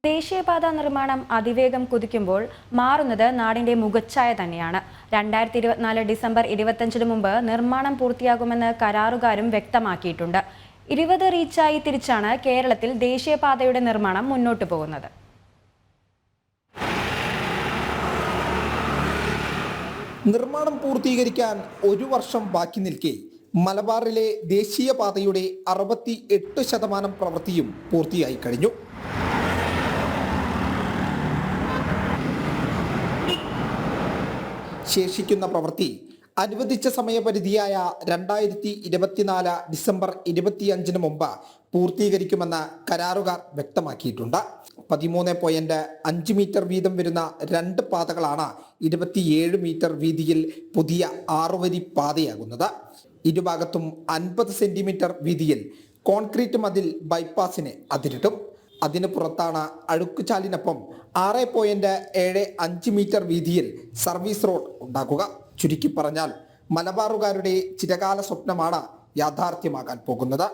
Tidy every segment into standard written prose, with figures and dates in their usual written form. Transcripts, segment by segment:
ദേശീയപാത നിർമ്മാണം അതിവേഗം കുതിക്കുമ്പോൾ മാറുന്നത് നാടിന്റെ മുഖച്ഛായ തന്നെയാണ്. 2024 ഡിസംബർ 25 മുമ്പ് നിർമ്മാണം പൂർത്തിയാകുമെന്ന് കരാറുകാരും വ്യക്തമാക്കിയിട്ടുണ്ട്. 20 റീച്ചായി തിരിച്ചാണ് കേരളത്തിൽ ദേശീയപാതയുടെ നിർമ്മാണം മുന്നോട്ടു പോകുന്നത്. നിർമ്മാണം പൂർത്തീകരിക്കാൻ ഒരു വർഷം ബാക്കി നിൽക്കെ മലബാറിലെ ദേശീയപാതയുടെ 68% പ്രവൃത്തിയും പൂർത്തിയായി കഴിഞ്ഞു. ശേഷിക്കുന്ന പ്രവൃത്തി അനുവദിച്ച സമയപരിധിയായ 2024 ഡിസംബർ 25 മുമ്പ് പൂർത്തീകരിക്കുമെന്ന് കരാറുകാർ വ്യക്തമാക്കിയിട്ടുണ്ട്. 13.5 മീറ്റർ വീതം വരുന്ന 2 പാതകളാണ് 27 മീറ്റർ വീതിയിൽ പുതിയ 6 വരി പാതയാകുന്നത്. ഇരുഭാഗത്തും 50 സെന്റിമീറ്റർ വീതിയിൽ കോൺക്രീറ്റ് മതിൽ ബൈപ്പാസിന് അതിരിട്ടും. അതിന് പുറത്താണ് അഴുക്കുചാലിനൊപ്പം 6.75 മീറ്റർ വീതിയിൽ സർവീസ് റോഡ് ഉണ്ടാക്കുക. ചുരുക്കി പറഞ്ഞാൽ മലബാറുകാരുടെ ചിരകാല സ്വപ്നമാണ് യാഥാർത്ഥ്യമാകാൻ പോകുന്നത്.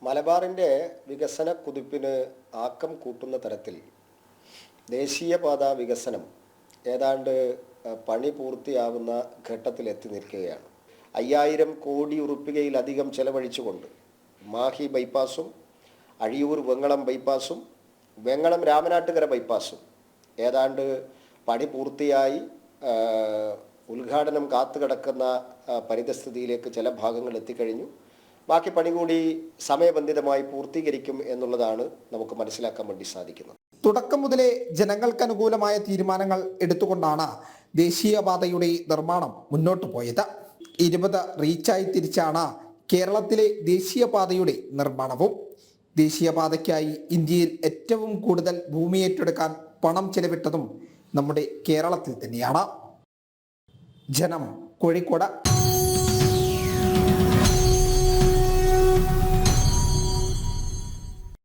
മലബാറിൻ്റെ വികസന കുതിപ്പിന് ആക്കം കൂട്ടുന്ന തരത്തിൽ ദേശീയപാത വികസനം ഏതാണ്ട് പണി പൂർത്തിയാവുന്ന ഘട്ടത്തിലെത്തി നിൽക്കുകയാണ്. 5000 കോടി ഉറുപ്പികയിലധികം ചെലവഴിച്ചുകൊണ്ട് മാഹി ബൈപ്പാസും അഴിയൂർ വെങ്ങളം ബൈപ്പാസും വെങ്ങളം രാമനാട്ടുകര ബൈപ്പാസും ഏതാണ്ട് പണി പൂർത്തിയായി ഉദ്ഘാടനം കാത്തുകിടക്കുന്ന പരിതസ്ഥിതിയിലേക്ക് ചില ഭാഗങ്ങൾ എത്തിക്കഴിഞ്ഞു. ബാക്കി പണി കൂടി സമയബന്ധിതമായി പൂർത്തീകരിക്കും എന്നുള്ളതാണ് നമുക്ക് മനസ്സിലാക്കാൻ വേണ്ടി സാധിക്കുന്നത്. തുടക്കം മുതലേ ജനങ്ങൾക്ക് അനുകൂലമായ തീരുമാനങ്ങൾ എടുത്തുകൊണ്ടാണ് ദേശീയപാതയുടെ നിർമ്മാണം മുന്നോട്ട് പോയത്. 20 റീച്ചായി തിരിച്ചാണ് കേരളത്തിലെ ദേശീയപാതയുടെ നിർമ്മാണവും. ദേശീയപാതയ്ക്കായി ഇന്ത്യയിൽ ഏറ്റവും കൂടുതൽ ഭൂമി ഏറ്റെടുക്കാൻ പണം ചെലവിട്ടതും നമ്മുടെ കേരളത്തിൽ തന്നെയാണ്. ജനം, കോഴിക്കോട്.